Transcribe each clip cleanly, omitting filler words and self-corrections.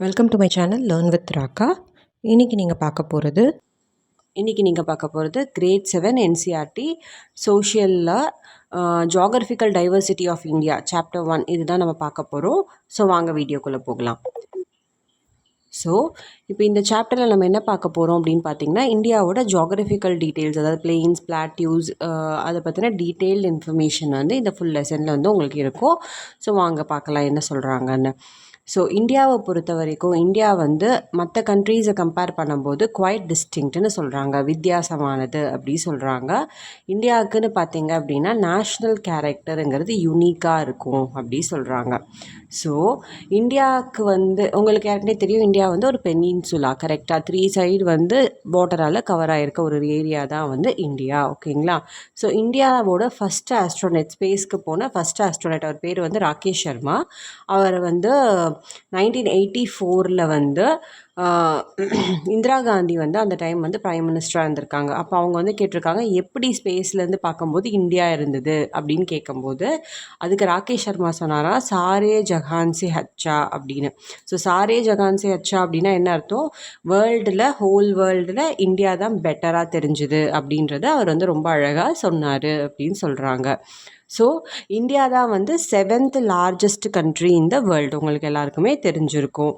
Welcome to my channel learn with Rakka. இன்றைக்கி நீங்கள் பார்க்க போகிறது கிரேட் 7 என்சிஆர்டி சோஷியலில் geographical diversity of India chapter 1 இதுதான் நம்ம பார்க்க போகிறோம். ஸோ வாங்க வீடியோக்குள்ளே போகலாம். ஸோ இப்போ இந்த சாப்டரில் நம்ம என்ன பார்க்க போகிறோம் அப்படின்னு பார்த்தீங்கன்னா, இந்தியாவோட ஜியாகிரபிக்கல் டீட்டெயில்ஸ், அதாவது பிளெயின்ஸ், பிளாட்யூஸ், அதை பற்றின டீட்டெயில்டு இன்ஃபர்மேஷன் வந்து இந்த ஃபுல் லெசனில் வந்து உங்களுக்கு இருக்கும். ஸோ வாங்க பார்க்கலாம் என்ன சொல்கிறாங்கன்னு. ஸோ இந்தியாவை பொறுத்த வரைக்கும் இந்தியா வந்து மற்ற கண்ட்ரீஸை கம்பேர் பண்ணும்போது குவைட் டிஸ்டிங்க்ட்னு சொல்கிறாங்க, வித்தியாசமானது அப்படி சொல்கிறாங்க. இந்தியாவுக்குன்னு பார்த்தீங்க அப்படின்னா நேஷ்னல் கேரக்டருங்கிறது யூனிக்காக இருக்கும் அப்படி சொல்கிறாங்க. ஸோ இந்தியாவுக்கு வந்து உங்களுக்கு ஏற்கனவே தெரியும், இந்தியா வந்து ஒரு பெனின்சுலா, கரெக்டாக 3 சைடு வந்து பார்டரால் கவர் ஆகிருக்க ஒரு ஏரியா தான் வந்து இந்தியா. ஓகேங்களா? ஸோ இந்தியாவோட ஃபஸ்ட்டு ஆஸ்ட்ரோனட், ஸ்பேஸ்க்கு போன ஃபஸ்ட்டு ஆஸ்ட்ரோனட், அவர் பேர் வந்து ராகேஷ் சர்மா. அவர் வந்து 1984 வந்து இந்திரா காந்தி வந்து அந்த டைம் வந்து பிரைம் மினிஸ்டராக இருந்திருக்காங்க. அப்போ அவங்க வந்து கேட்டிருக்காங்க, எப்படி ஸ்பேஸ்லேருந்து பார்க்கும்போது இந்தியா இருந்தது அப்படின்னு கேட்கும்போது அதுக்கு ராகேஷ் சர்மா சொன்னாரா, சாரே ஜஹான் சே அச்சா அப்படின்னு. ஸோ சாரே ஜஹான் சே அச்சா அப்படின்னா என்ன அர்த்தம்? வேர்ல்டில், ஹோல் வேர்ல்டில் இந்தியா தான் பெட்டராக தெரிஞ்சுது அப்படின்றத அவர் வந்து ரொம்ப அழகாக சொன்னார் அப்படின்னு சொல்கிறாங்க. ஸோ இந்தியா தான் வந்து 7th largest country in the world, உங்களுக்கு எல்லாருக்குமே தெரிஞ்சிருக்கும்.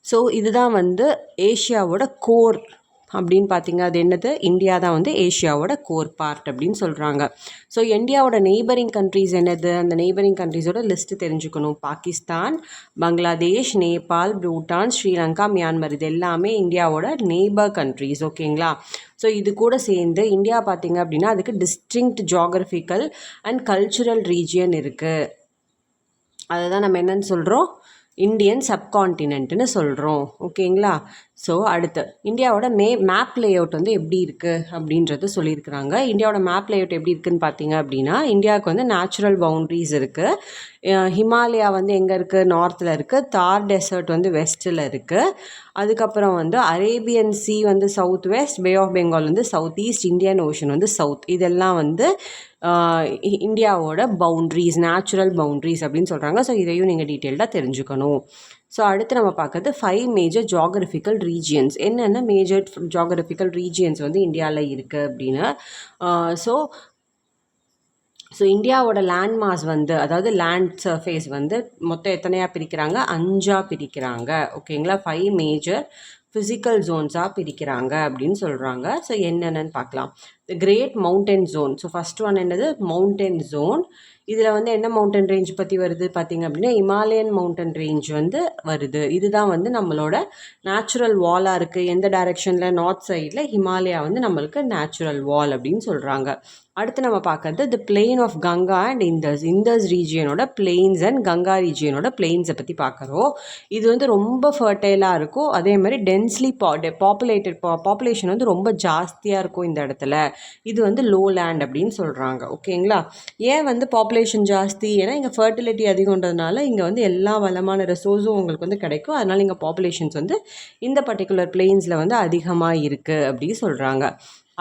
ஸோ இதுதான் வந்து ஏஷியாவோட கோர் அப்படின்னு பார்த்தீங்க, அது என்னது? இந்தியா தான் வந்து ஏஷியாவோட கோர் பார்ட் அப்படின்னு சொல்கிறாங்க. ஸோ இந்தியாவோட நெய்பரிங் கண்ட்ரிஸ் என்னது? அந்த நெய்பரிங் கண்ட்ரிஸோட லிஸ்ட்டு தெரிஞ்சுக்கணும். பாகிஸ்தான், பங்களாதேஷ், நேபாள், பூட்டான், ஸ்ரீலங்கா, மியான்மர், இது எல்லாமே இந்தியாவோட நெய்பர் கண்ட்ரிஸ். ஓகேங்களா? ஸோ இது கூட சேர்ந்து இந்தியா பார்த்திங்க அப்படின்னா அதுக்கு distinct geographical and cultural region இருக்குது. அதை தான் நம்ம என்னன்னு சொல்கிறோம்? இந்தியன் சப்கான்டினென்ட்னு சொல்கிறோம். ஓகேங்களா? ஸோ அடுத்து இந்தியாவோட மேப் லேஅவுட் வந்து எப்படி இருக்குது அப்படின்றது சொல்லியிருக்கிறாங்க. இந்தியாவோட மேப் லேஅவுட் எப்படி இருக்குதுன்னு பார்த்தீங்க அப்படின்னா, இந்தியாவுக்கு வந்து நேச்சுரல் பவுண்ட்ரிஸ் இருக்குது. ஹிமாலயா வந்து எங்கே இருக்குது? நார்த்தில் இருக்குது. தார் டெசர்ட் வந்து வெஸ்ட்டில் இருக்குது. அதுக்கப்புறம் வந்து அரேபியன் சி வந்து south west, bay of Bengal வந்து சவுத் ஈஸ்ட், இந்தியன் ஓஷன் வந்து சவுத். இதெல்லாம் வந்து இந்தியாவோட பவுண்ட்ரிஸ், நேச்சுரல் பவுண்ட்ரிஸ் அப்படின்னு சொல்கிறாங்க. ஸோ இதையும் நீங்கள் டீட்டெயில்டாக தெரிஞ்சுக்கணும். ஸோ அடுத்து நம்ம பார்க்குறது 5 மேஜர் ஜியாகிரபிக்கல் ரீஜியன்ஸ். என்னென்ன மேஜர் ஜியாகிரபிக்கல் ரீஜியன்ஸ் வந்து இந்தியாவில் இருக்குது அப்படின்னு. ஸோ இந்தியாவோட லேண்ட் மாஸ் வந்து, அதாவது லேண்ட் சர்ஃபேஸ் வந்து மொத்தம் எத்தனையாக பிரிக்கிறாங்க? 5ஆக பிரிக்கிறாங்க. ஓகேங்களா? 5 மேஜர் ஃபிசிக்கல் ஜோன்ஸாக பிரிக்கிறாங்க அப்படின்னு சொல்கிறாங்க. ஸோ என்னென்னு பார்க்கலாம். The great mountain zone. So first one என்னது? Mountain zone. இதில் வந்து என்ன மவுண்டன் ரேஞ்ச் பற்றி வருது பார்த்திங்க அப்படின்னா, இமாலயன் மவுண்டன் ரேஞ்ச் வந்து வருது. இதுதான் வந்து நம்மளோட நேச்சுரல் வாலாக இருக்குது. எந்த டைரெக்ஷனில்? நார்த் சைடில் ஹிமாலயா வந்து நம்மளுக்கு நேச்சுரல் வால் அப்படின்னு சொல்கிறாங்க. அடுத்து நம்ம பார்க்கறது the plain of Ganga and Indus ரீஜியனோட பிளெயின்ஸ் அண்ட் கங்கா ரீஜியனோட பிளெயின்ஸை பற்றி பார்க்குறோம். இது வந்து ரொம்ப ஃபர்டைலாக இருக்கும். அதே மாதிரி டென்ஸ்லி பாப்புலேஷன் வந்து ரொம்ப ஜாஸ்தியாக இருக்கும் இந்த இடத்துல. இது வந்து லோ லேண்ட் அப்படின்னு சொல்கிறாங்க. ஓகேங்களா? ஏன் வந்து பாப்புலேஷன் ஜாஸ்தி? ஏன்னா இங்கே ஃபர்டிலிட்டி அதிகன்றதுனால இங்கே வந்து எல்லா வளமான ரிசோர்ஸும் உங்களுக்கு வந்து கிடைக்கும். அதனால் இங்கே பாப்புலேஷன்ஸ் வந்து இந்த பர்டிகுலர் பிளெயின்ஸில் வந்து அதிகமாக இருக்குது அப்படின்னு சொல்கிறாங்க.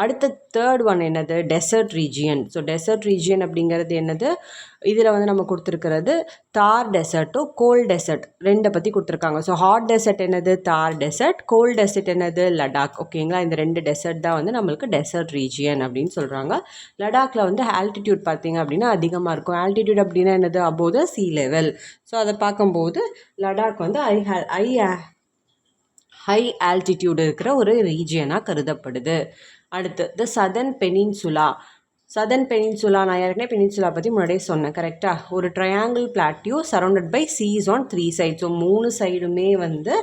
அடுத்த தேர்ட் ஒன் என்னது? Desert region. So desert region அப்படிங்கிறது என்னது? இதில் வந்து நம்ம கொடுத்துருக்கிறது தார் டெசர்ட்டும் கோல்ட் டெசர்ட் ரெண்டை பற்றி கொடுத்துருக்காங்க. ஸோ ஹாட் டெசர்ட் என்னது? தார் டெசர்ட். கோல்ட் டெசர்ட் என்னது? லடாக். ஓகேங்களா? இந்த 2 டெசர்ட் தான் வந்து நம்மளுக்கு டெசர்ட் ரீஜியன் அப்படின்னு சொல்கிறாங்க. லடாக்கில் வந்து ஆல்டிடியூட் பார்த்திங்க அப்படின்னா அதிகமாக இருக்கும். ஆல்டிடியூட் அப்படின்னா என்னது? Above the sea level. So அதை பார்க்கும்போது லடாக் வந்து ஹை ஆல்டிடியூட் இருக்கிற ஒரு ரீஜியனாக கருதப்படுது. அடுத்து the southern peninsula. Southern peninsula, நான் ஏற்கனவே பெனின்சுலா பற்றி முன்னாடியே சொன்னேன், கரெக்டாக? ஒரு triangle plateau surrounded by seas on 3 sides. So 3 சைடுமே வந்து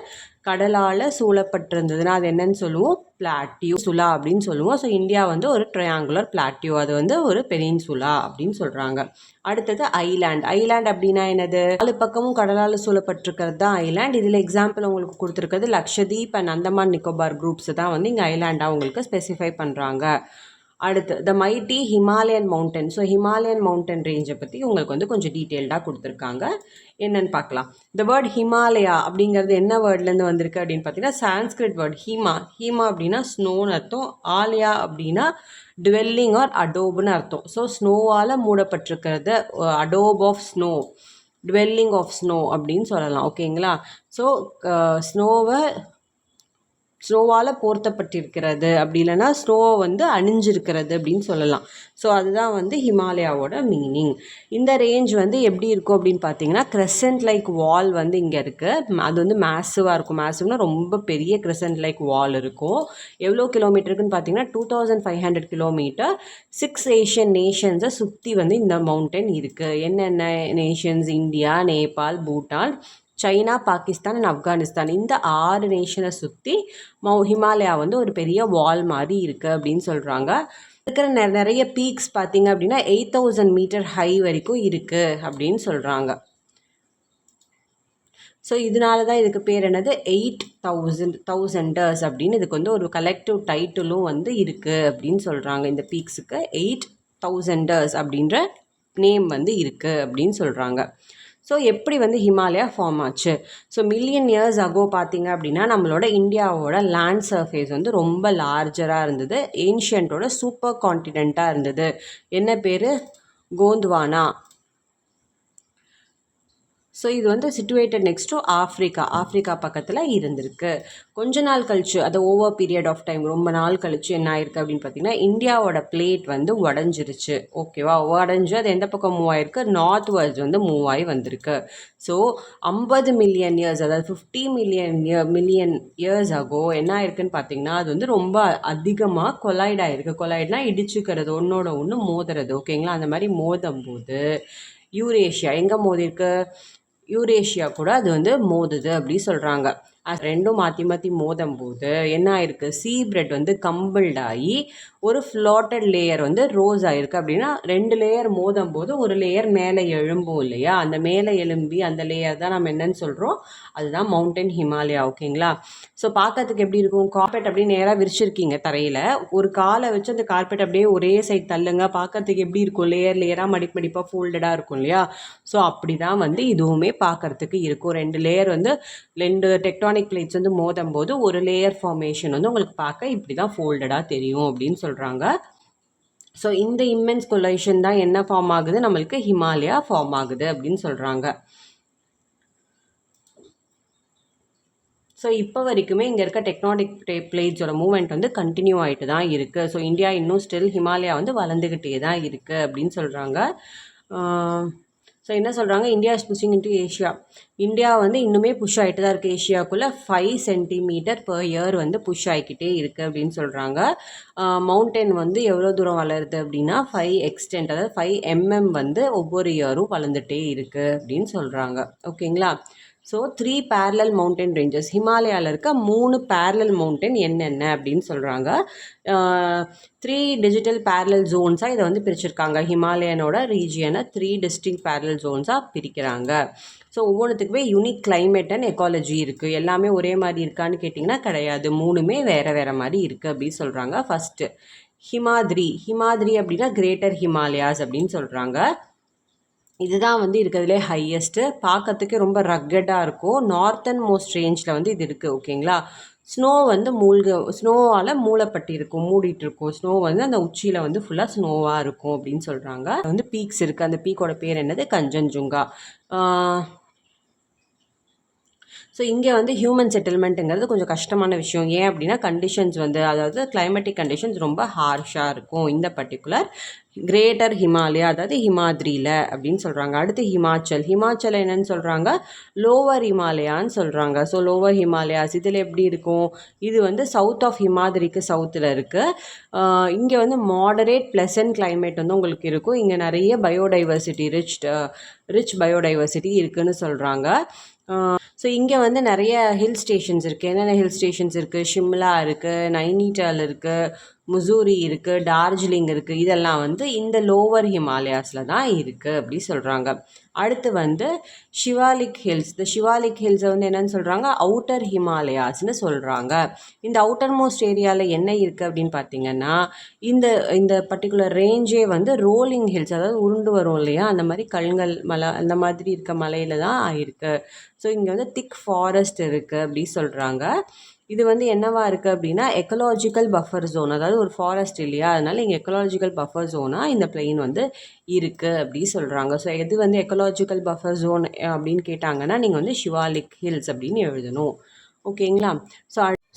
கடலால் சூழப்பட்டிருந்ததுன்னா அது என்னன்னு சொல்லுவோம்? பிளாட்டியூ சுலா அப்படின்னு சொல்லுவோம். ஸோ இந்தியா வந்து ஒரு ட்ரையாங்குலர் பிளாட்டியூ, அது வந்து ஒரு பெனின்சுலா அப்படின்னு சொல்கிறாங்க. அடுத்தது ஐலாண்ட். ஐலாண்ட் அப்படின்னா என்னது? 4 பக்கமும் கடலால் சூழப்பட்டிருக்கிறது தான் ஐலாண்ட். இதில் எக்ஸாம்பிள் உங்களுக்கு கொடுத்துருக்கிறது லக்ஷதீப் அண்ட் அந்தமான் நிக்கோபார் குரூப்ஸ் தான் வந்து இங்கே ஐலாண்டாக உங்களுக்கு ஸ்பெசிஃபை பண்ணுறாங்க. அடுத்து the mighty Himalayan mountain. So Himalayan mountain ரேஞ்சை பற்றி உங்களுக்கு வந்து கொஞ்சம் டீட்டெயில்டாக கொடுத்துருக்காங்க. என்னென்னு பார்க்கலாம். இந்த வேர்ட் ஹிமாலயா அப்படிங்கிறது என்ன வேர்ட்லேருந்து வந்திருக்கு அப்படின்னு பார்த்தீங்கன்னா, சான்ஸ்கிரிட் வேர்ட் ஹீமா அப்படின்னா ஸ்னோன்னு அர்த்தம். ஆலியா அப்படின்னா டுவெல்லிங் ஆர் அடோப்னு அர்த்தம். ஸோ ஸ்னோவால் மூடப்பட்டிருக்கிறது, அடோப் of snow. Dwelling of snow அப்படின்னு சொல்லலாம். ஓகேங்களா? ஸோ ஸ்னோவால் போர்த்தப்பட்டிருக்கிறது, அப்படி இல்லைன்னா ஸ்னோவை வந்து அணிஞ்சிருக்கிறது அப்படின்னு சொல்லலாம். ஸோ அதுதான் வந்து ஹிமாலயாவோட மீனிங். இந்த ரேஞ்ச் வந்து எப்படி இருக்கும் அப்படின்னு பார்த்தீங்கன்னா, கிரெசன்ட் லைக் வால் வந்து இங்கே இருக்குது. அது வந்து மேசிவாக இருக்கும். மேசிவ்னா ரொம்ப பெரிய கிரெசன்ட் லைக் வால் இருக்கும். எவ்வளோ கிலோமீட்டருக்குன்னு பார்த்தீங்கன்னா 2500 கிலோமீட்டர். 6 ஏஷியன் நேஷன்ஸை சுற்றி வந்து இந்த மவுண்டன் இருக்குது. என்னென்ன Nations? India, Nepal, Bhutan, China, Pakistan and Afghanistan. இந்த 6 நேஷனை சுற்றி ஹிமாலயா வந்து ஒரு பெரிய வால் மாதிரி இருக்குது அப்படின்னு சொல்கிறாங்க. இருக்கிற நிறைய பீக்ஸ் பார்த்தீங்க அப்படின்னா 8000 மீட்டர் ஹை வரைக்கும் இருக்குது அப்படின்னு சொல்கிறாங்க. ஸோ இதனால தான் இதுக்கு பேர் என்னது 8000 அப்படின்னு இதுக்கு வந்து ஒரு கலெக்டிவ் டைட்டிலும் வந்து இருக்குது அப்படின்னு சொல்கிறாங்க. இந்த பீக்ஸுக்கு 8000 அப்படின்ற நேம் வந்து இருக்குது அப்படின்னு சொல்கிறாங்க. ஸோ எப்படி வந்து ஹிமாலயா ஃபார்ம் ஆச்சு? ஸோ மில்லியன் இயர்ஸ் அகோ பார்த்தீங்க அப்படின்னா நம்மளோட இந்தியாவோட லேண்ட் சர்ஃபேஸ் வந்து ரொம்ப லார்ஜராக இருந்தது. ஏன்ஷியன்ட்டோட சூப்பர் கான்டினெண்ட்டாக இருந்தது. என்ன பேர்? கோந்த்வானா. ஸோ இது வந்து சிச்சுவேட்டட் நெக்ஸ்ட் டு ஆஃப்ரிக்கா பக்கத்தில் இருந்திருக்கு. கொஞ்ச நாள் கழிச்சு, அது ஓவர் பீரியட் ஆஃப் டைம், ரொம்ப நாள் கழிச்சு என்ன ஆயிருக்கு அப்படின்னு பார்த்தீங்கன்னா, இந்தியாவோட பிளேட் வந்து உடஞ்சிருச்சு. ஓகேவா? உடஞ்சி அது எந்த பக்கம் மூவ் ஆயிருக்கு? நார்த் வேர்ல்ஸ் வந்து மூவ் ஆகி வந்திருக்கு. ஸோ 50 மில்லியன் இயர்ஸ், அதாவது 50 மில்லியன் இயர்ஸ் ஆகோ என்ன ஆயிருக்குன்னு பார்த்தீங்கன்னா, அது வந்து ரொம்ப அதிகமாக கொலைட் ஆயிருக்கு. கொலைட்னா இடிச்சுக்கிறது, ஒன்னோட ஒன்று மோதுறது. ஓகேங்களா? அந்த மாதிரி மோதும் போது யூரேஷியா எங்கே மோதிருக்கு? யூரேஷியா கூட அது வந்து மோதுது அப்படி சொல்கிறாங்க. அது ரெண்டும் மாற்றி மாற்றி மோதும் போது என்ன ஆயிருக்கு? சீ பிரெட் வந்து கம்பிள்ட் ஆகி ஒரு ஃப்ளாட்டட் லேயர் வந்து ரோஸ் ஆகிருக்கு. அப்படின்னா 2 லேயர் மோதும் போது ஒரு லேயர் மேலே எழும்பும் இல்லையா? அந்த மேலே எழும்பி அந்த லேயர் தான் நம்ம என்னன்னு சொல்கிறோம்? அதுதான் மவுண்டன் ஹிமாலயா. ஓகேங்களா? ஸோ பார்க்கறதுக்கு எப்படி இருக்கும்? கார்பெட் அப்படியே நேராக விரிச்சிருக்கீங்க தரையில், ஒரு காலை வச்சு அந்த கார்பெட் அப்படியே ஒரே சைட் தள்ளுங்க, பார்க்கறதுக்கு எப்படி இருக்கும்? லேயராக மடிப்பாக ஃபோல்டடாக இருக்கும் இல்லையா? ஸோ அப்படி தான் வந்து இதுவுமே பார்க்கறதுக்கு இருக்கும். 2 லேயர் வந்து 2 டெக்டானிக் பிளேட்ஸ் வந்து மோதும் போது ஒரு லேயர் ஃபார்மேஷன் வந்து உங்களுக்கு பார்க்க இப்படி தான் ஃபோல்டடாக தெரியும் அப்படின்னு சொல்கிறாங்க. ஸோ இந்த இம்மென்ஸ் கொலைஷன் தான் என்ன ஃபார்ம் ஆகுது? நம்மளுக்கு ஹிமாலயா ஃபார்ம் ஆகுது அப்படின்னு சொல்கிறாங்க. ஸோ இப்போ வரைக்குமே இங்கே இருக்க டெக்டானிக் பிளேட்ஸோட மூவ்மெண்ட் வந்து கண்டினியூ ஆகிட்டு தான் இருக்குது. ஸோ இந்தியா இன்னும் ஸ்டில் ஹிமாலயா வந்து வளர்ந்துக்கிட்டே தான் இருக்குது அப்படின்னு சொல்கிறாங்க. ஸோ என்ன சொல்கிறாங்க? India is pushing into Asia. India வந்து இன்னுமே புஷ் ஆகிட்டு தான் இருக்குது. ஏஷியாவுக்குள்ளே 5 சென்டிமீட்டர் பர் இயர் வந்து புஷ் ஆகிக்கிட்டே இருக்குது அப்படின்னு சொல்கிறாங்க. மவுண்டன் வந்து எவ்வளோ தூரம் வளருது அப்படின்னா 5 எக்ஸ்டென்ட், அதாவது 5 mm வந்து ஒவ்வொரு இயரும் வளர்ந்துட்டே இருக்குது அப்படின்னு சொல்கிறாங்க. ஓகேங்களா? So 3 parallel mountain ranges. ஹிமாலயாவில் இருக்க 3 parallel mountain என்னென்ன அப்படின்னு சொல்கிறாங்க. 3 digital parallel zones-ஆக இதை வந்து பிரிச்சிருக்காங்க. ஹிமாலயனோட ரீஜியனை 3 distinct parallel zones-ஆக பிரிக்கிறாங்க. ஸோ ஒவ்வொன்றுத்துக்குமே யூனிக் கிளைமேட் அண்ட் எக்காலஜி இருக்குது. எல்லாமே ஒரே மாதிரி இருக்கான்னு கேட்டிங்கன்னா கிடையாது. 3மே வேறு வேறு மாதிரி இருக்குது அப்படின்னு சொல்கிறாங்க. ஃபஸ்ட்டு ஹிமாத்ரி அப்படின்னா கிரேட்டர் ஹிமாலயாஸ் அப்படின்னு சொல்கிறாங்க. இதுதான் வந்து இருக்கிறதுலே ஹையஸ்ட்டு. பார்க்கறதுக்கு ரொம்ப ரக்கடாக இருக்கும். நார்த்தன் மோஸ்ட் ரேஞ்சில் வந்து இது இருக்குது. ஓகேங்களா? ஸ்னோ வந்து ஸ்னோவால் மூடிட்டு இருக்கும். ஸ்னோ வந்து அந்த உச்சியில் வந்து ஃபுல்லாக ஸ்னோவாக இருக்கும் அப்படின்னு சொல்கிறாங்க. வந்து பீக்ஸ் இருக்குது. அந்த பீக்கோட பேர் என்னது? கஞ்சன்ஜுங்கா. ஸோ இங்கே வந்து ஹியூமன் செட்டில்மெண்ட்டுங்கிறது கொஞ்சம் கஷ்டமான விஷயம். ஏன் அப்படின்னா கண்டிஷன்ஸ் வந்து, அதாவது கிளைமேட்டிக் கண்டிஷன்ஸ் ரொம்ப ஹார்ஷாக இருக்கும் இந்த பர்டிகுலர் கிரேட்டர் ஹிமாலயா, அதாவது ஹிமாத்ரியில் அப்படின்னு சொல்கிறாங்க. அடுத்து ஹிமாச்சல் என்னன்னு சொல்கிறாங்க? லோவர் ஹிமாலயான்னு சொல்கிறாங்க. ஸோ லோவர் ஹிமாலயாஸ் இதில் எப்படி இருக்கும்? இது வந்து சவுத் ஆஃப் ஹிமாத்ரிக்கு சவுத்தில் இருக்குது. இங்கே வந்து மாடரேட் ப்ளசன்ட் கிளைமேட் வந்து உங்களுக்கு இருக்கும். இங்கே நிறைய பயோடைவர்சிட்டி, ரிச் பயோடைவர்சிட்டி இருக்குதுன்னு சொல்கிறாங்க. ஸோ இங்கே வந்து நிறைய ஹில் ஸ்டேஷன்ஸ் இருக்குது. என்னென்ன ஹில் ஸ்டேஷன்ஸ் இருக்குது? ஷிம்லா இருக்குது, நைனிடால் இருக்குது, முசூரி இருக்குது, டார்ஜிலிங் இருக்குது. இதெல்லாம் வந்து இந்த லோவர் ஹிமாலயாஸில் தான் இருக்குது அப்படி சொல்கிறாங்க. அடுத்து வந்து ஷிவாலிக் ஹில்ஸ். இந்த ஷிவாலிக் ஹில்ஸை வந்து என்னென்னு சொல்கிறாங்க? அவுட்டர் ஹிமாலயாஸ்னு சொல்கிறாங்க. இந்த அவுட்டர் மோஸ்ட் ஏரியாவில் என்ன இருக்குது அப்படின்னு பார்த்தீங்கன்னா, இந்த பர்டிகுலர் ரேஞ்சே வந்து ரோலிங் ஹில்ஸ், அதாவது உருண்டு வரும் இல்லையா, அந்த மாதிரி கல்கள் மலை அந்த மாதிரி இருக்க மலையில் தான் இருக்குது. ஸோ இங்கே வந்து திக் ஃபாரஸ்ட் இருக்குது அப்படி சொல்கிறாங்க. இது வந்து என்னவா இருக்குது அப்படின்னா எக்கலாஜிக்கல் பஃபர் ஜோன், அதாவது ஒரு ஃபாரஸ்ட் இல்லையா, அதனால் இங்கே எக்கலாஜிக்கல் பஃபர் ஜோனாக இந்த பிளெயின் வந்து இருக்குது அப்படி சொல்கிறாங்க. ஸோ எது வந்து எக்கலாஜிக்கல் பஃபர் ஜோன் அப்படின்னு கேட்டாங்கன்னா நீங்கள் வந்து ஷிவாலிக் ஹில்ஸ் அப்படின்னு எழுதணும். ஓகேங்களா.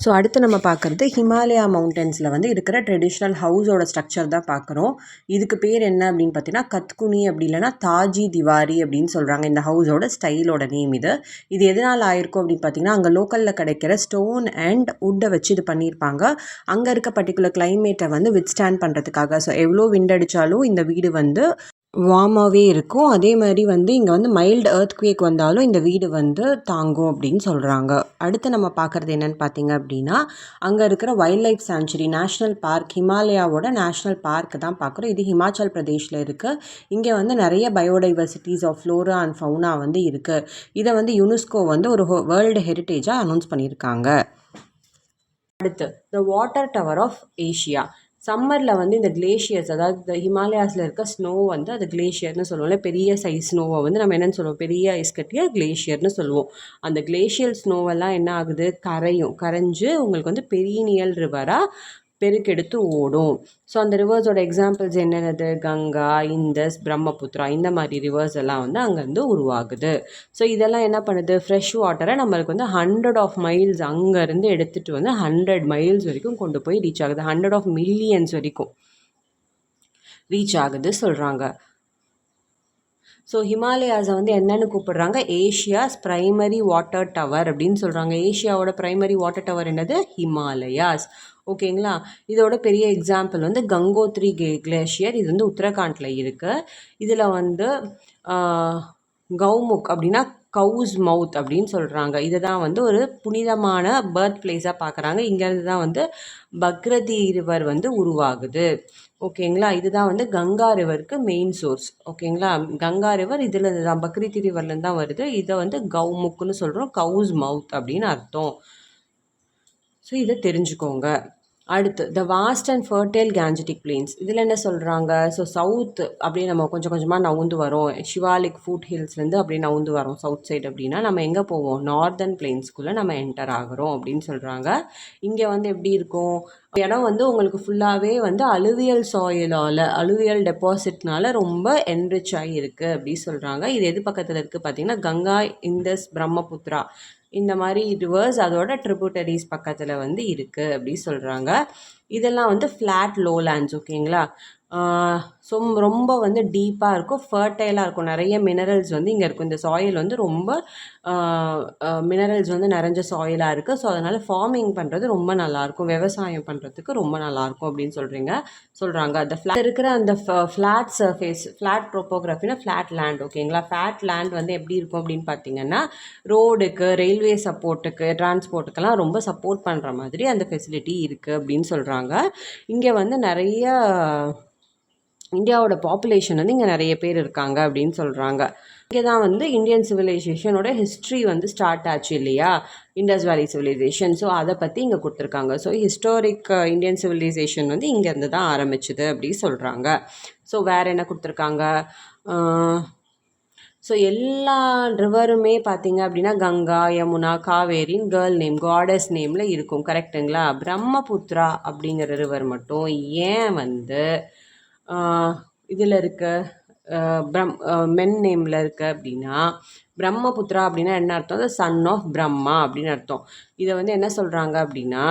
ஸோ அடுத்து நம்ம பார்க்குறது ஹிமாலயா மவுண்டன்ஸில் வந்து இருக்கிற ட்ரெடிஷ்னல் ஹவுஸோட ஸ்ட்ரக்சர் தான் பார்க்குறோம். இதுக்கு பேர் என்ன அப்படின்னு பார்த்தீங்கன்னா கத்குனி அப்படி இல்லைனா தாஜி திவாரி அப்படின்னு சொல்கிறாங்க. இந்த ஹவுஸோட ஸ்டைலோட நேம் இது. இது எதனால் ஆயிருக்கும் அப்படின்னு பார்த்தீங்கன்னா அங்கே லோக்கலில் கிடைக்கிற ஸ்டோன் அண்ட் வுட்டை வச்சு இது பண்ணியிருப்பாங்க. அங்கே இருக்க பர்டிகுலர் கிளைமேட்டை வந்து வித்ஸ்டாண்ட் பண்ணுறதுக்காக. ஸோ எவ்வளோ விண்ட் அடித்தாலும் இந்த வீடு வந்து வார்மாகவே இருக்கும். அதே மாதிரி வந்து இங்கே வந்து மைல்டு எர்த்குவேக் வந்தாலும் இந்த வீடு வந்து தாங்கும் அப்படின்னு சொல்கிறாங்க. அடுத்து நம்ம பார்க்குறது என்னென்னு பார்த்தீங்க அப்படின்னா அங்கே இருக்கிற wildlife sanctuary national park, ஹிமாலயாவோட நேஷ்னல் பார்க் தான் பார்க்குறோம். இது ஹிமாச்சல் பிரதேஷில் இருக்குது. இங்கே வந்து நிறைய biodiversities of flora and fauna வந்து இருக்குது. இதை வந்து யுனெஸ்கோ வந்து ஒரு வேர்ல்டு ஹெரிட்டேஜாக அனௌன்ஸ் பண்ணியிருக்காங்க. அடுத்து the water tower of Asia. சம்மரில் வந்து இந்த கிளேஷியர்ஸ், அதாவது இந்த ஹிமாலயாஸில் இருக்க ஸ்னோ வந்து அது கிளேஷியர்னு சொல்லுவோம்ல, பெரிய சைஸ் ஸ்னோவை வந்து நம்ம என்னென்னு சொல்லுவோம், பெரிய ஐஸ் கட்டிய கிளேஷியர்னு சொல்லுவோம். அந்த கிளேஷியல் ஸ்னோவெல்லாம் என்ன ஆகுது, கரைஞ்சு உங்களுக்கு வந்து பெரினியல் ரிவராக பெருக்கெடுத்து ஓடும். ஸோ அந்த ரிவர்ஸோட எக்ஸாம்பிள்ஸ் என்னென்னது, கங்கா, இந்தஸ், பிரம்மபுத்திரா, இந்த மாதிரி ரிவர்ஸ் எல்லாம் வந்து அங்கேருந்து உருவாகுது. ஸோ இதெல்லாம் என்ன பண்ணுது, ஃப்ரெஷ் வாட்டரை நம்மளுக்கு வந்து 100 மைல்ஸ் அங்கேருந்து எடுத்துகிட்டு வந்து 100 மைல்ஸ் வரைக்கும் கொண்டு போய் ரீச் ஆகுது. 100 மில்லியன்ஸ் வரைக்கும் ரீச் ஆகுது சொல்கிறாங்க. ஸோ ஹிமாலயாஸை வந்து என்னென்னு கூப்பிடுறாங்க, ஏஷியாஸ் ப்ரைமரி வாட்டர் டவர் அப்படின்னு சொல்கிறாங்க. ஏஷியாவோட ப்ரைமரி வாட்டர் டவர் என்னது, ஹிமாலயாஸ். ஓகேங்களா. இதோட பெரிய எக்ஸாம்பிள் வந்து கங்கோத்ரி கிளேஷியர். இது வந்து உத்தரகாண்டில் இருக்குது. இதில் வந்து கௌமுக் அப்படின்னா கவுஸ் மவுத் அப்படின்னு சொல்கிறாங்க. இதை தான் வந்து ஒரு புனிதமான பர்த் பிளேஸாக பார்க்குறாங்க. இங்கேருந்து தான் வந்து பக்ரதி ரிவர் வந்து உருவாகுது. ஓகேங்களா. இதுதான் வந்து கங்கா ரிவருக்கு மெயின் சோர்ஸ். ஓகேங்களா. கங்கா ரிவர் இதில் தான் பக்ரதி ரிவர்லேருந்து தான் வருது. இதை வந்து கௌமுக்குன்னு சொல்கிறோம், கவுஸ் மவுத் அப்படின்னு அர்த்தம். ஸோ இதை தெரிஞ்சுக்கோங்க. அடுத்து the vast and fertile Gangetic plains. இதில் என்ன சொல்கிறாங்க, ஸோ சவுத் அப்படியே நம்ம கொஞ்சம் கொஞ்சமாக நவுந்து வரோம், ஷிவாலிக் ஃபுட் ஹில்ஸ்லேருந்து அப்படியே நவுந்து வரோம் சவுத் சைடு அப்படின்னா நம்ம எங்கே போவோம், நார்தர்ன் பிளெயின்ஸ்குள்ளே நம்ம என்டர் ஆகிறோம் அப்படின்னு சொல்கிறாங்க. இங்கே வந்து எப்படி இருக்கும், இடம் வந்து உங்களுக்கு ஃபுல்லாகவே வந்து அலுவியல் சாயிலால், அலுவியல் டெபாசிட்னால ரொம்ப என்ரிச் ஆகி இருக்குது அப்படி சொல்கிறாங்க. இது எது பக்கத்தில் இருக்குது பார்த்தீங்கன்னா கங்கா, இந்தஸ், பிரம்மபுத்திரா இந்த மாதிரி ரிவர்ஸ் அதோட ட்ரிபியூட்டரிஸ் பக்கத்தில் வந்து இருக்குது அப்படி சொல்கிறாங்க. இதெல்லாம் வந்து ஃப்ளாட் லோலேண்ட்ஸ். ஓகேங்களா. ஸோ ரொம்ப வந்து டீப்பாக இருக்கும், ஃபர்டைலாக இருக்கும், நிறைய மினரல்ஸ் வந்து இங்கே இருக்கும். இந்த சாயில் வந்து ரொம்ப மினரல்ஸ் வந்து நிறைஞ்ச சாயிலாக இருக்குது. ஸோ அதனால் ஃபார்மிங் பண்ணுறது ரொம்ப நல்லாயிருக்கும், விவசாயம் பண்ணுறதுக்கு ரொம்ப நல்லாயிருக்கும் அப்படின்னு சொல்கிறாங்க. அந்த ஃப்ளாட் இருக்கிற அந்த ஃப்ளாட் சர்ஃபேஸ், ஃப்ளாட் ட்ரோப்போகிராஃபினா ஃப்ளாட் லேண்ட். ஓகேங்களா. ஃப்ளாட் லேண்ட் வந்து எப்படி இருக்கும் அப்படின்னு பார்த்தீங்கன்னா ரோடுக்கு, ரயில்வே சப்போர்ட்டுக்கு, டிரான்ஸ்போர்ட்டுக்கெல்லாம் ரொம்ப சப்போர்ட் பண்ணுற மாதிரி அந்த ஃபெசிலிட்டி இருக்குது அப்படின்னு சொல்கிறாங்க. இங்கே வந்து நிறைய இந்தியாவோட பாப்புலேஷன் வந்து இங்கே நிறைய பேர் இருக்காங்க அப்படின்னு சொல்கிறாங்க. இங்கே தான் வந்து இந்தியன் சிவிலைசேஷனோட ஹிஸ்ட்ரி வந்து ஸ்டார்ட் ஆச்சு இல்லையா, இண்டஸ் வேலி சிவிலைசேஷன். ஸோ அதை பற்றி இங்கே கொடுத்துருக்காங்க. ஸோ ஹிஸ்டாரிக் இந்தியன் சிவிலைசேஷன் வந்து இங்கேருந்து தான் ஆரம்பிச்சுது அப்படி சொல்கிறாங்க. ஸோ வேறு என்ன கொடுத்துருக்காங்க, ஸோ எல்லா ரிவருமே பார்த்தீங்க அப்படின்னா கங்கா, யமுனா, காவேரின் கேர்ள் நேம், காடஸ் நேமில் இருக்கும். கரெக்டுங்களா. பிரம்மபுத்திரா அப்படிங்கிற ரிவர் மட்டும் ஏன் வந்து இதில் இருக்க மென் நேமில் இருக்க அப்படின்னா, பிரம்மபுத்திரா அப்படின்னா என்ன அர்த்தம், சன் ஆஃப் பிரம்மா அப்படின்னு அர்த்தம். இதை வந்து என்ன சொல்கிறாங்க அப்படின்னா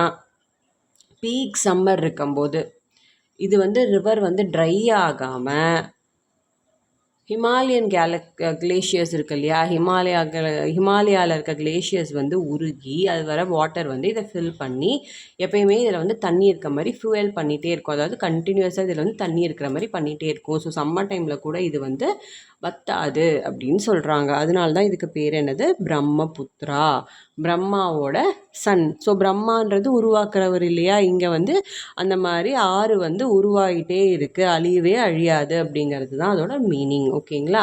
பீக் சம்மர் இருக்கும்போது இது வந்து ரிவர் வந்து ட்ரை ஆகாமல் ஹிமாலயன் கிளேஷியர்ஸ் இருக்கு இல்லையா, ஹிமாலயாவில் இருக்க கிளேஷியர்ஸ் வந்து உருகி அது வர வாட்டர் வந்து இதை ஃபில் பண்ணி எப்பயுமே இதில் வந்து தண்ணி இருக்க மாதிரி ஃபியூயல் பண்ணிகிட்டே இருக்கும். அதாவது கண்டினியூஸாக இதில் வந்து தண்ணி இருக்கிற மாதிரி பண்ணிகிட்டே இருக்கும். ஸோ சம்மர் டைமில் கூட இது வந்து வத்தாது அப்படின்னு சொல்கிறாங்க. அதனால தான் இதுக்கு பேர் என்னது, பிரம்மபுத்திரா, பிரம்மாவோட சன். ஸோ பிரம்மான்றது உருவாக்குறவர் இல்லையா, இங்கே வந்து அந்த மாதிரி ஆறு வந்து உருவாகிட்டே இருக்குது, அழியவே அழியாது அப்படிங்கிறது தான் அதோட மீனிங். ஓகேங்களா.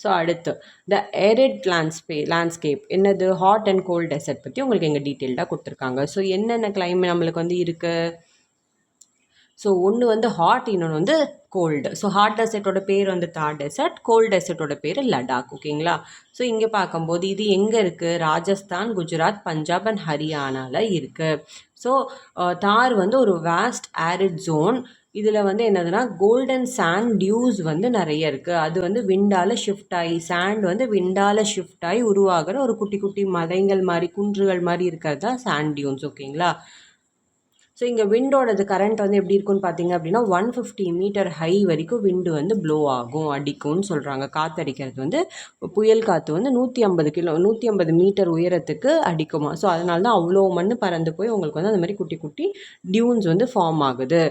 ஸோ அடுத்து த ஏரிட் லேண்ட்ஸ்கேப் என்னது, ஹாட் அண்ட் கோல்ட் டெசர்ட் பற்றி உங்களுக்கு எங்கள் டீட்டெயில்டாக கொடுத்துருக்காங்க. ஸோ என்னென்ன கிளைமேட் நம்மளுக்கு வந்து இருக்குது, ஸோ ஒன்று வந்து ஹாட், இன்னொன்று வந்து கோல்டு. ஸோ ஹாட் டெசர்ட்டோட பேர் வந்து தார் டெசர்ட், கோல்ட் டெசர்ட்டோட பேர் லடாக். ஓகேங்களா. ஸோ இங்கே பார்க்கும்போது இது எங்கே இருக்குது? ராஜஸ்தான், குஜராத், பஞ்சாப் அண்ட் ஹரியானாவில் இருக்குது. ஸோ தார் வந்து ஒரு வேஸ்ட் ஆரிட் ஜோன். இதில் வந்து என்னதுன்னா கோல்டன் சாண்ட் டியூஸ் வந்து நிறைய இருக்குது. அது வந்து விண்டால் ஷிஃப்ட் ஆகி, சாண்ட் வந்து விண்டால் ஷிஃப்ட் ஆகி உருவாகிற ஒரு குட்டி குட்டி மலைகள் மாதிரி, குன்றுகள் மாதிரி இருக்கிறது தான் சாண்ட் டியூன்ஸ். ஓகேங்களா. ஸோ இங்கே விண்டோடது கரண்ட் வந்து எப்படி இருக்குன்னு பார்த்தீங்க அப்படின்னா 150 மீட்டர் ஹை வரைக்கும் விண்டு வந்து ப்ளோ ஆகும், அடிக்கும்னு சொல்கிறாங்க. காற்று அடிக்கிறது வந்து புயல் காற்று வந்து 150 மீட்டர் உயரத்துக்கு அடிக்குமா. ஸோ அதனால தான் அவ்வளோ மண் பறந்து போய் உங்களுக்கு வந்து அந்த மாதிரி குட்டி குட்டி டியூன்ஸ் வந்து ஃபார்ம் ஆகுது.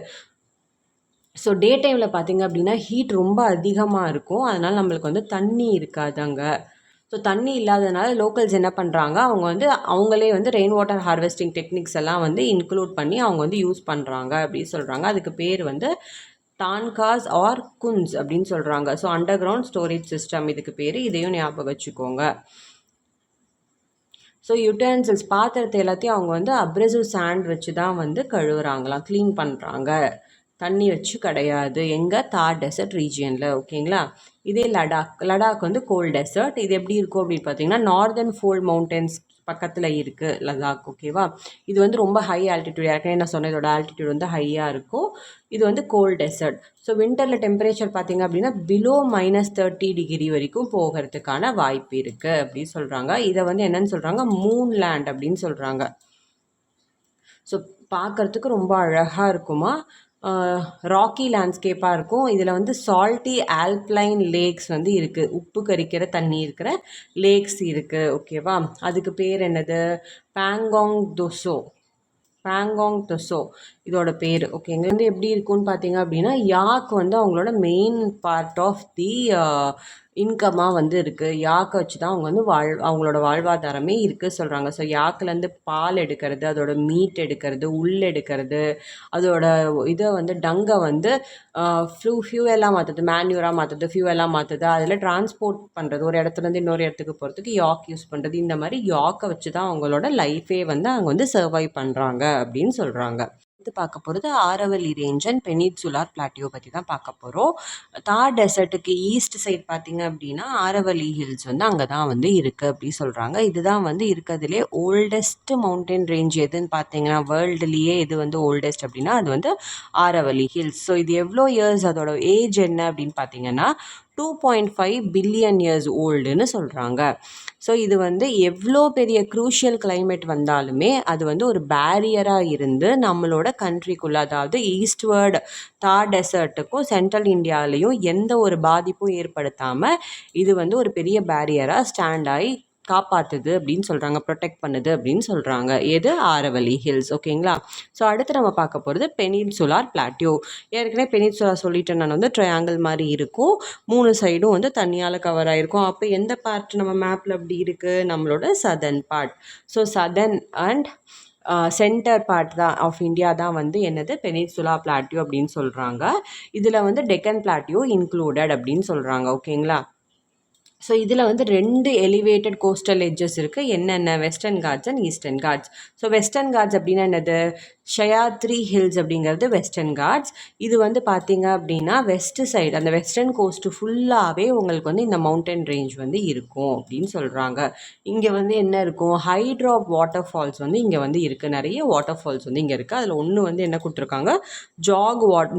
ஸோ டே டைமில் பார்த்தீங்க அப்படின்னா ஹீட் ரொம்ப அதிகமாக இருக்கும். அதனால் நம்மளுக்கு வந்து தண்ணி இருக்காது அங்கே. ஸோ தண்ணி இல்லாதனால லோக்கல்ஸ் என்ன பண்ணுறாங்க, அவங்க வந்து அவங்களே வந்து ரெயின் வாட்டர் ஹார்வெஸ்டிங் டெக்னிக்ஸ் எல்லாம் வந்து இன்க்ளூட் பண்ணி அவங்க வந்து யூஸ் பண்ணுறாங்க அப்படின்னு சொல்கிறாங்க. அதுக்கு பேர் வந்து தான்காஸ் ஆர் குன்ஸ் அப்படின்னு சொல்கிறாங்க. So under ground storage system இதுக்கு பேர். இதையும் ஞாபகம் வச்சுக்கோங்க. ஸோ யுட்டென்சில்ஸ் பாத்திரத்தை எல்லாத்தையும் அவங்க வந்து அப்ரெசிவ் சாண்ட் வச்சு தான் வந்து கழுவுறாங்களாம், க்ளீன் பண்ணுறாங்க. தண்ணி வச்சு கிடையாது. எங்கே? தார் டெசர்ட் ரீஜியனில். ஓகேங்களா. இதே லடாக் வந்து கோல்ட் டெசர்ட். இது எப்படி இருக்கும் அப்படின்னு பார்த்தீங்கன்னா நார்தர்ன் ஃபோல்ட் மவுண்டன்ஸ் பக்கத்தில் இருக்குது லடாக். ஓகேவா. இது வந்து ரொம்ப ஹை ஆல்டிடியூட். ஏற்கனவே நான் சொன்ன இதோட ஆல்டிடியூட் வந்து ஹையாக இருக்கும். இது வந்து கோல்ட் டெசர்ட். ஸோ விண்டரில் டெம்பரேச்சர் பார்த்தீங்க அப்படின்னா பிலோ -30 டிகிரி வரைக்கும் போகிறதுக்கான வாய்ப்பு இருக்குது அப்படின்னு சொல்கிறாங்க. இதை வந்து என்னன்னு சொல்கிறாங்க, மூன் லேண்ட் அப்படின்னு சொல்கிறாங்க. ஸோ பார்க்குறதுக்கு ரொம்ப அழகாக இருக்குமா, ராக்கி லேண்ட்ஸ்கேப்பாக இருக்கும். இதில் வந்து சால்ட்டி ஆல்ப்ளைன் லேக்ஸ் வந்து இருக்குது, உப்பு கரிக்கிற தண்ணி இருக்கிற லேக்ஸ் இருக்குது. ஓகேவா. அதுக்கு பேர் என்னது? பேங்காங் தொசோ இதோட பேர். ஓகேங்க. வந்து எப்படி இருக்கும்னு பார்த்தீங்க அப்படின்னா யாக் வந்து அவங்களோட மெயின் பார்ட் ஆஃப் தி இன்கமாக வந்து இருக்குது. யாக்கை வச்சு தான் அவங்க வந்து அவங்களோட வாழ்வாதாரமே இருக்குது சொல்கிறாங்க. ஸோ யாக்குலேருந்து பால் எடுக்கிறது, அதோட மீட் எடுக்கிறது, உள் எடுக்கிறது, அதோட இதை வந்து டங்கை வந்து ஃபியூவலாக மாற்றுது, மேன்யூராக மாற்றுது, ஃபியூவலாக மாற்றுது, அதில் டிரான்ஸ்போர்ட் பண்ணுறது, ஒரு இடத்துலேருந்து இன்னொரு இடத்துக்கு போகிறதுக்கு யாக் யூஸ் பண்ணுறது. இந்த மாதிரி யாக்கை வச்சு தான் அவங்களோட லைஃபே வந்து அவங்க வந்து சர்வைவ் பண்ணுறாங்க அப்படின்னு சொல்கிறாங்க. இது பார்க்க போகிறது Aravalli range and peninsular plateau பற்றி தான் பார்க்க போகிறோம். தார் டெசர்ட்டுக்கு ஈஸ்ட் சைட் பார்த்திங்க அப்படின்னா ஆரவல்லி ஹில்ஸ் வந்து அங்கே தான் வந்து இருக்குது அப்படி சொல்கிறாங்க. இதுதான் வந்து இருக்கிறதுலே ஓல்டஸ்ட் மவுண்டன் ரேஞ்ச் எதுன்னு பார்த்தீங்கன்னா வேர்ல்டுலேயே இது வந்து ஓல்டஸ்ட் அப்படின்னா அது வந்து ஆரவல்லி ஹில்ஸ். ஸோ இது எவ்வளோ இயர்ஸ், அதோட ஏஜ் என்ன அப்படின்னு பார்த்தீங்கன்னா 2.5 பில்லியன் இயர்ஸ் ஓல்டுன்னு சொல்கிறாங்க. ஸோ இது வந்து எவ்வளோ பெரிய க்ரூஷியல் கிளைமேட் வந்தாலுமே அது வந்து ஒரு பேரியராக இருந்து நம்மளோட கண்ட்ரிக்குள்ளே, அதாவது ஈஸ்ட்வர்டு தார் டெசர்ட்டுக்கும் சென்ட்ரல் இந்தியாவிலையும் எந்த ஒரு பாதிப்பும் ஏற்படுத்தாமல் இது வந்து ஒரு பெரிய பேரியராக ஸ்டாண்ட் ஆகி காப்பாற்றுது அப்படின்னு சொல்கிறாங்க, ப்ரொடெக்ட் பண்ணுது அப்படின்னு சொல்கிறாங்க. எது? ஆரவல்லி ஹில்ஸ். ஓகேங்களா. ஸோ அடுத்து நம்ம பார்க்க போகிறது பெனின்சுலார் பிளாட்டியோ. ஏற்கனவே பெனின்சுலார் சொல்லிட்டேன் நான், வந்து ட்ரையாங்கிள் மாதிரி இருக்கும், 3 சைடும் வந்து தண்ணியால் கவர் ஆகிருக்கும். அப்போ எந்த பார்ட் நம்ம மேப்பில் அப்படி இருக்குது? நம்மளோட southern part. So southern and centre part தான் ஆஃப் இந்தியா தான் வந்து என்னது? பெனின்சுலா பிளாட்டியோ அப்படின்னு சொல்கிறாங்க. இதில் வந்து டெக்கன் பிளாட்டியோ இன்க்ளூடட் அப்படின்னு சொல்கிறாங்க. ஓகேங்களா. ஸோ இதில் வந்து 2 எலிவேட்டட் கோஸ்டல் எட்ஜஸ் இருக்குது. என்னென்ன? Western Ghats and eastern Ghats. So western Ghats அப்படின்னா என்னது? ஷயாத்ரி ஹில்ஸ் அப்படிங்கிறது வெஸ்டர்ன் காட்ஸ். இது வந்து பார்த்தீங்க அப்படின்னா வெஸ்ட் சைடு, அந்த வெஸ்டர்ன் கோஸ்ட்டு ஃபுல்லாகவே உங்களுக்கு வந்து இந்த மவுண்டன் ரேஞ்ச் வந்து இருக்கும் அப்படின்னு சொல்கிறாங்க. இங்கே வந்து என்ன இருக்கும்? ஹைட்ராப் வாட்டர் ஃபால்ஸ் வந்து இங்கே வந்து இருக்குது. நிறைய வாட்டர் ஃபால்ஸ் வந்து இங்கே இருக்குது. அதில் ஒன்று வந்து என்ன கொடுத்துருக்காங்க?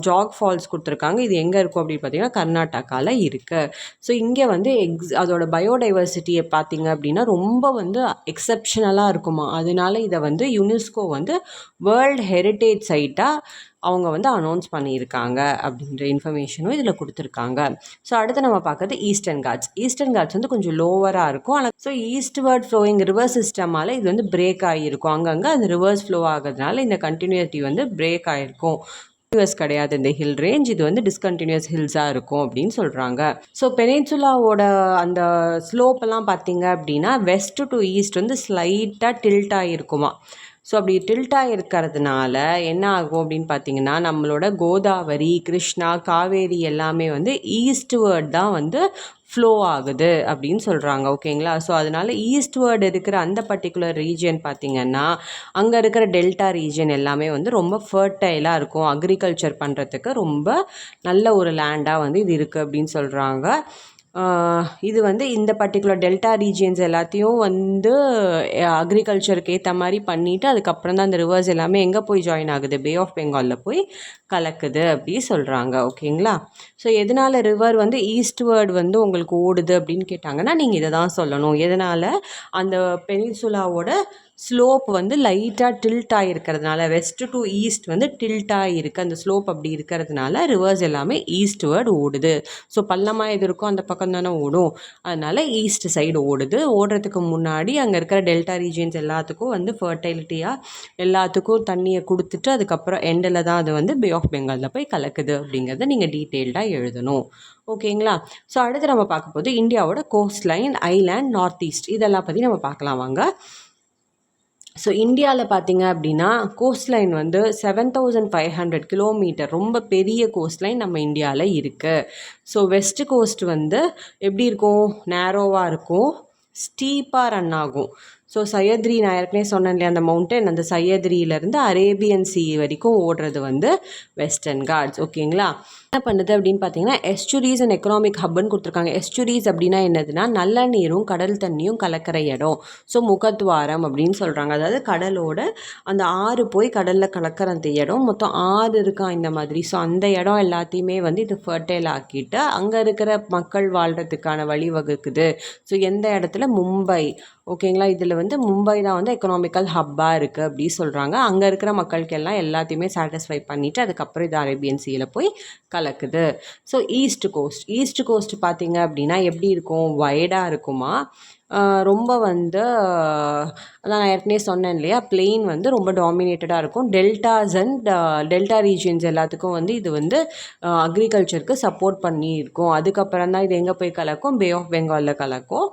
ஜாக் ஃபால்ஸ் கொடுத்துருக்காங்க. இது எங்கே இருக்கும் அப்படின்னு பார்த்தீங்கன்னா கர்நாடகாவில் இருக்குது. ஸோ இங்கே வந்து அதோட பயோடைவர்சிட்டியை பார்த்தீங்க அப்படின்னா ரொம்ப வந்து எக்ஸப்ஷனலாக இருக்குமா. அதனால இதை வந்து யுனெஸ்கோ வந்து வேர்ல்டு ஹெரிட்டேஜ் சைட்டாக அவங்க வந்து அனௌன்ஸ் பண்ணியிருக்காங்க அப்படின்ற இன்ஃபர்மேஷனும் இதில் கொடுத்துருக்காங்க. ஸோ அடுத்து நம்ம பார்க்குறது ஈஸ்டர்ன் காட்ஸ். ஈஸ்டர்ன் காட்ஸ் வந்து கொஞ்சம் லோவராக இருக்கும். ஆனால் ஸோ ஈஸ்ட்வர்ட் ஃப்ளோயிங் ரிவர் சிஸ்டமால் இது வந்து பிரேக் ஆகியிருக்கும். அங்கங்கே அந்த ரிவர்ஸ் ஃப்ளோ ஆகிறதுனால இந்த கண்டினியூட்டி வந்து பிரேக் ஆகிருக்கும். கிடையாது இந்த ஹில் ரேஞ்ச், இது வந்து டிஸ்கண்டினியூஸ் ஹில்ஸாக இருக்கும் அப்படின்னு சொல்கிறாங்க. ஸோ பெனின்சுலாவோட அந்த ஸ்லோப்பெல்லாம் பார்த்தீங்க அப்படின்னா வெஸ்ட் டு ஈஸ்ட் வந்து ஸ்லைட்டாக டில்ட்டாக இருக்குமா. ஸோ அப்படி டில்ட்டாக இருக்கிறதுனால என்ன ஆகும் அப்படின்னு பார்த்தீங்கன்னா நம்மளோட கோதாவரி, கிருஷ்ணா, காவேரி எல்லாமே வந்து ஈஸ்ட்வேர்ட் தான் வந்து ஃப்ளோ ஆகுது அப்படின்னு சொல்கிறாங்க. ஓகேங்களா? ஸோ அதனால் ஈஸ்ட்வேர்டு இருக்கிற அந்த பர்டிகுலர் ரீஜியன் பார்த்திங்கன்னா அங்கே இருக்கிற டெல்டா ரீஜியன் எல்லாமே வந்து ரொம்ப ஃபர்டைலாக இருக்கும். அக்ரிகல்ச்சர் பண்ணுறதுக்கு ரொம்ப நல்ல ஒரு லேண்டாக வந்து இது இருக்குது அப்படின்னு சொல்கிறாங்க. இது வந்து இந்த பர்டிகுலர் டெல்டா ரீஜியன்ஸ் எல்லாத்தையும் வந்து அக்ரிகல்ச்சருக்கு ஏற்ற மாதிரி பண்ணிவிட்டு அதுக்கப்புறம் தான் அந்த ரிவர்ஸ் எல்லாமே எங்கே போய் ஜாயின் ஆகுது, பே ஆஃப் பெங்காலில் போய் கலக்குது அப்படி சொல்கிறாங்க. ஓகேங்களா? ஸோ எதனால் ரிவர் வந்து ஈஸ்ட்வேர்டு வந்து உங்களுக்கு ஓடுது அப்படின்னு கேட்டாங்கன்னா நீங்கள் இதை தான் சொல்லணும். எதனால் அந்த பெனின்சுலாவோட ஸ்லோப் வந்து லைட்டாக டில்ட் ஆகிருக்கிறதுனால, வெஸ்ட் டு ஈஸ்ட் வந்து டில்ட் ஆகிருக்கு, அந்த ஸ்லோப் அப்படி இருக்கிறதுனால ரிவர்ஸ் எல்லாமே ஈஸ்ட்வேர்டு ஓடுது. ஸோ பள்ளமாக எது இருக்கோ அந்த பக்கம் தானே ஓடும், அதனால் ஈஸ்ட் சைடு ஓடுது. ஓடுறதுக்கு முன்னாடி அங்கே இருக்கிற டெல்டா ரீஜியன்ஸ் எல்லாத்துக்கும் வந்து ஃபர்டைலிட்டியாக எல்லாத்துக்கும் தண்ணியை கொடுத்துட்டு அதுக்கப்புறம் எண்டில் தான் அது வந்து பே ஆஃப் பெங்காலில் போய் கலக்குது அப்படிங்கிறத நீங்கள் டீட்டெயில்டாக எழுதணும். ஓகேங்களா? ஸோ அடுத்து நம்ம பார்க்க போது இந்தியாவோட coast line, island, north east இதெல்லாம் பற்றி நம்ம பார்க்கலாம் வாங்க. ஸோ இந்தியாவில் பார்த்திங்க அப்படின்னா கோஸ்ட் லைன் வந்து 7500 கிலோமீட்டர், ரொம்ப பெரிய கோஸ்ட் லைன் நம்ம இந்தியாவில் இருக்குது. ஸோ வெஸ்ட் கோஸ்ட் வந்து எப்படி இருக்கும், நேரோவாக இருக்கும், ஸ்டீப்பாக ரன் ஆகும். ஸோ சஹ்யத்ரி, நான் ஏற்கனவே சொன்னேன் இல்லையா அந்த மவுண்டன், அந்த சஹ்யத்ரியிலேருந்து அரேபியன் சி வரைக்கும் ஓடுறது வந்து வெஸ்டர்ன் காட்ஸ். ஓகேங்களா? என்ன பண்ணுது அப்படின்னு பார்த்தீங்கன்னா எஸ்சுரிஸ் அண்ட் எக்கனாமிக் ஹப்னு கொடுத்துருக்காங்க. எஸ்சுரிஸ் அப்படின்னா என்னதுன்னா நல்ல நீரும் கடல் தண்ணியும் கலக்கிற இடம். ஸோ முகத்வாரம் அப்படின்னு சொல்கிறாங்க. அதாவது கடலோட அந்த ஆறு போய் கடலில் கலக்கிற அந்த இடம், மொத்தம் 6 இருக்கா இந்த மாதிரி. ஸோ அந்த இடம் எல்லாத்தையுமே வந்து இது ஃபர்டைல் ஆக்கிட்டு அங்கே இருக்கிற மக்கள் வாழ்கிறதுக்கான வழிவகுக்குது. ஸோ எந்த இடத்துல, மும்பை. ஓகேங்களா? இதில் வந்து மும்பை தான் வந்து எக்கனாமிக்கல் ஹப்பாக இருக்குது அப்படி சொல்கிறாங்க. அங்கே இருக்கிற மக்களுக்கு எல்லாம் எல்லாத்தையுமே சாட்டிஸ்ஃபை பண்ணிவிட்டு அதுக்கப்புறம் இது அரேபியன் சீயில் போய் கலக்குது. ஸோ ஈஸ்ட் கோஸ்ட் பார்த்திங்க அப்படின்னா எப்படி இருக்கும், வைடாக இருக்குமா, ரொம்ப வந்து அதான் நான் ஏற்கனவே சொன்னேன் இல்லையா, பிளெயின் வந்து ரொம்ப டாமினேட்டடாக இருக்கும். டெல்டாஸ் அண்ட் டெல்டா ரீஜியன்ஸ் எல்லாத்துக்கும் வந்து இது வந்து அக்ரிகல்ச்சருக்கு சப்போர்ட் பண்ணியிருக்கும். அதுக்கப்புறம் தான் இது எங்கே போய் கலக்கும், பே ஆஃப் பெங்காலில் கலக்கும்.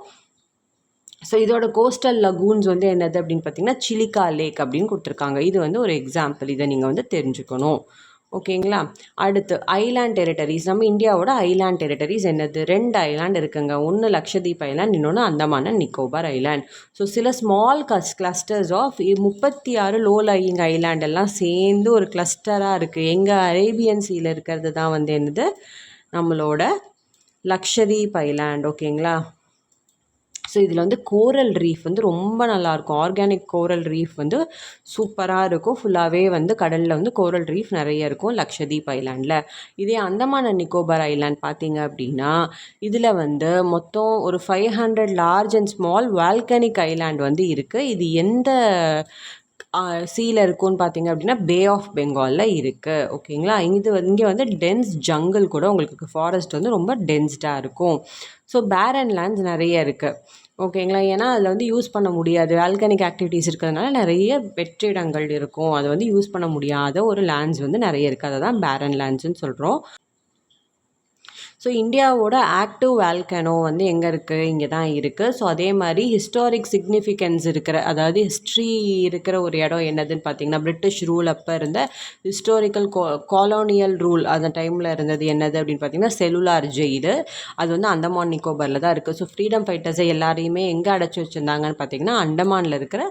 ஸோ இதோட கோஸ்டல் லகூன்ஸ் வந்து என்னது அப்படின்னு பார்த்தீங்கன்னா சிலிக்கா லேக் அப்படின்னு கொடுத்துருக்காங்க. இது வந்து ஒரு எக்ஸாம்பிள், இதை நீங்கள் வந்து தெரிஞ்சுக்கணும். ஓகேங்களா? அடுத்து ஐலாண்ட் டெரிட்டரிஸ். நம்ம இந்தியாவோட ஐலாண்ட் டெரிட்டரிஸ் என்னது, 2 ஐலாண்ட் இருக்குங்க. ஒன்று லக்ஷதீப் ஐலாண்ட், இன்னொன்று Andaman and Nicobar island. So சில small clusters of 36 low lying island எல்லாம் சேர்ந்து ஒரு கிளஸ்டராக இருக்குது. எங்கள் அரேபியன் சீயில் இருக்கிறது தான் வந்து என்னது, நம்மளோட லக்ஷதீப் ஐலாண்ட். ஓகேங்களா? ஸோ இதில் வந்து கோரல் ரீஃப் வந்து ரொம்ப நல்லாயிருக்கும். ஆர்கானிக் கோரல் ரீஃப் வந்து சூப்பராக இருக்கும். ஃபுல்லாகவே வந்து கடலில் வந்து கோரல் ரீஃப் நிறைய இருக்கும் லக்ஷதீப் ஐலாண்டில். இதே அந்தமான் அண்ட் நிக்கோபார் ஐலாண்ட் பார்த்தீங்க அப்படின்னா இதில் வந்து மொத்தம் ஒரு 500 large and small volcanic island வந்து இருக்குது. இது எந்த சீல இருக்குன்னு பார்த்தீங்க அப்படின்னா பே ஆஃப் பெங்காலில் இருக்குது. ஓகேங்களா? இங்கே வந்து டென்ஸ் ஜங்கிள் கூட உங்களுக்கு ஃபாரஸ்ட் வந்து ரொம்ப டென்ஸ்டாக இருக்கும். ஸோ பேரன் லேண்ட்ஸ் நிறைய இருக்குது. ஓகேங்களா? ஏன்னா அதில் வந்து யூஸ் பண்ண முடியாது, ஆல்கானிக் ஆக்டிவிட்டீஸ் இருக்கிறதுனால நிறைய வெற்றிடங்கள் இருக்கும். அதை வந்து யூஸ் பண்ண முடியாத ஒரு லேண்ட்ஸ் வந்து நிறைய இருக்குது. அதை தான் பேரன் லேண்ட்ஸ்ன்னு சொல்கிறோம். ஸோ இந்தியாவோட ஆக்டிவ் வால்கனோ வந்து எங்கே இருக்குது, இங்கே தான் இருக்குது. ஸோ அதே மாதிரி ஹிஸ்டாரிக் சிக்னிஃபிகன்ஸ் இருக்கிற, அதாவது ஹிஸ்ட்ரி இருக்கிற ஒரு இடம் என்னதுன்னு பார்த்தீங்கன்னா பிரிட்டிஷ் ரூல் அப்போ இருந்த ஹிஸ்டாரிக்கல் காலோனியல் ரூல் அந்த டைமில் இருந்தது என்னது அப்படின்னு பார்த்தீங்கன்னா செல்லுலார் ஜெயிலு. அது வந்து அந்தமான் நிக்கோபாரில் தான் இருக்குது. ஸோ ஃப்ரீடம் ஃபைட்டர்ஸை எல்லாரையுமே எங்கே அடைச்சி வச்சுருந்தாங்கன்னு பார்த்தீங்கன்னா அண்டமானில் இருக்கிற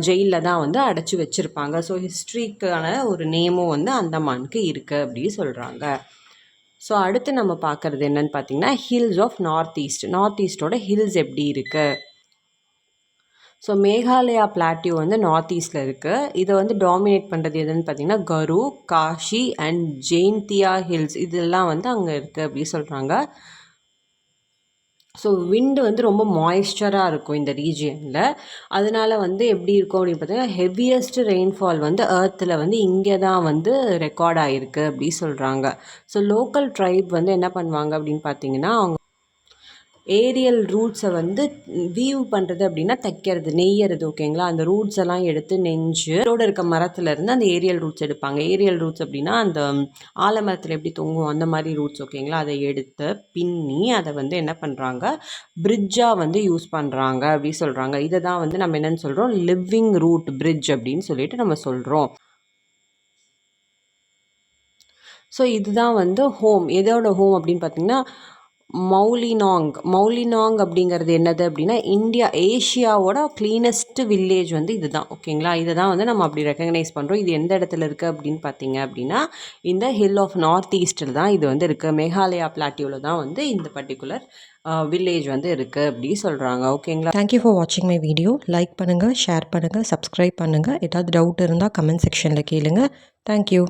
ஜெயிலில் தான் வந்து அடைச்சி வச்சுருப்பாங்க. ஸோ ஹிஸ்ட்ரிக்கான ஒரு நேமும் வந்து அந்தமானுக்கு இருக்குது அப்படி சொல்கிறாங்க. ஸோ அடுத்து நம்ம பார்க்குறது என்னன்னு பார்த்தீங்கன்னா ஹில்ஸ் ஆஃப் நார்த் ஈஸ்ட்டோட ஹில்ஸ் எப்படி இருக்குது. ஸோ மேகாலயா பிளாட்டியூ வந்து நார்த் ஈஸ்டில் இருக்குது. இதை வந்து டாமினேட் பண்ணுறது எதுன்னு பார்த்தீங்கன்னா கரு, காஷி அண்ட் ஜெயின்தியா ஹில்ஸ் இதெல்லாம் வந்து அங்கே இருக்குது அப்படி சொல்கிறாங்க. ஸோ விண்டு வந்து ரொம்ப மாய்ஸ்சராக இருக்கும் இந்த ரீஜியனில். அதனால் வந்து எப்படி இருக்கும் அப்படின்னு பார்த்தீங்கன்னா ஹெவியஸ்ட் ரெயின்ஃபால் வந்து எர்த்தில் வந்து இங்கே தான் வந்து ரெக்கார்ட் ஆகிருக்கு அப்படி சொல்கிறாங்க. ஸோ லோக்கல் ட்ரைப் வந்து என்ன பண்ணுவாங்க அப்படின்னு பார்த்தீங்கன்னா அவங்க ஏரியல் ரூட்ஸை வந்து வீவ் பண்ணுறது அப்படின்னா தைக்கிறது, நெய்யறது. ஓகேங்களா? அந்த ரூட்ஸ் எல்லாம் எடுத்து நெஞ்சு ரோடு இருக்க மரத்துலேருந்து அந்த ஏரியல் ரூட்ஸ் எடுப்பாங்க. ஏரியல் ரூட்ஸ் அப்படின்னா அந்த ஆலமரத்தில் எப்படி தொங்கும் அந்த மாதிரி ரூட்ஸ். ஓகேங்களா? அதை எடுத்து பின்னி அதை வந்து என்ன பண்ணுறாங்க, பிரிட்ஜாக வந்து யூஸ் பண்ணுறாங்க அப்படி சொல்கிறாங்க. இதை தான் வந்து நம்ம என்னென்னு சொல்கிறோம், லிவிங் ரூட் பிரிட்ஜ் அப்படின்னு சொல்லிட்டு நம்ம சொல்கிறோம். ஸோ இதுதான் வந்து ஹோம். எதோட ஹோம் அப்படின்னு பார்த்தீங்கன்னா மௌலினாங் அப்படிங்கிறது என்னது அப்படின்னா ஏஷியாவோட க்ளீனஸ்ட் வில்லேஜ் வந்து இதுதான். ஓகேங்களா, இதை தான் வந்து நம்ம அப்படி ரெக்கக்னைஸ் பண்ணுறோம். இது எந்த இடத்துல இருக்குது அப்படின்னு பார்த்தீங்க அப்படின்னா இந்த ஹில் ஆஃப் நார்த் ஈஸ்டில் தான் இது வந்து இருக்குது. மேகாலயா பிளாட்டியூவில் தான் வந்து இந்த பர்டிகுலர் வில்லேஜ் வந்து இருக்குது அப்படி சொல்கிறாங்க. ஓகேங்களா. தேங்க்யூ ஃபார் வாட்சிங் மை வீடியோ. லைக் பண்ணுங்கள், ஷேர் பண்ணுங்கள், சப்ஸ்கிரைப் பண்ணுங்கள். ஏதாவது டவுட் இருந்தால் கமெண்ட் செக்ஷனில் கேளுங்க. தேங்க்யூ.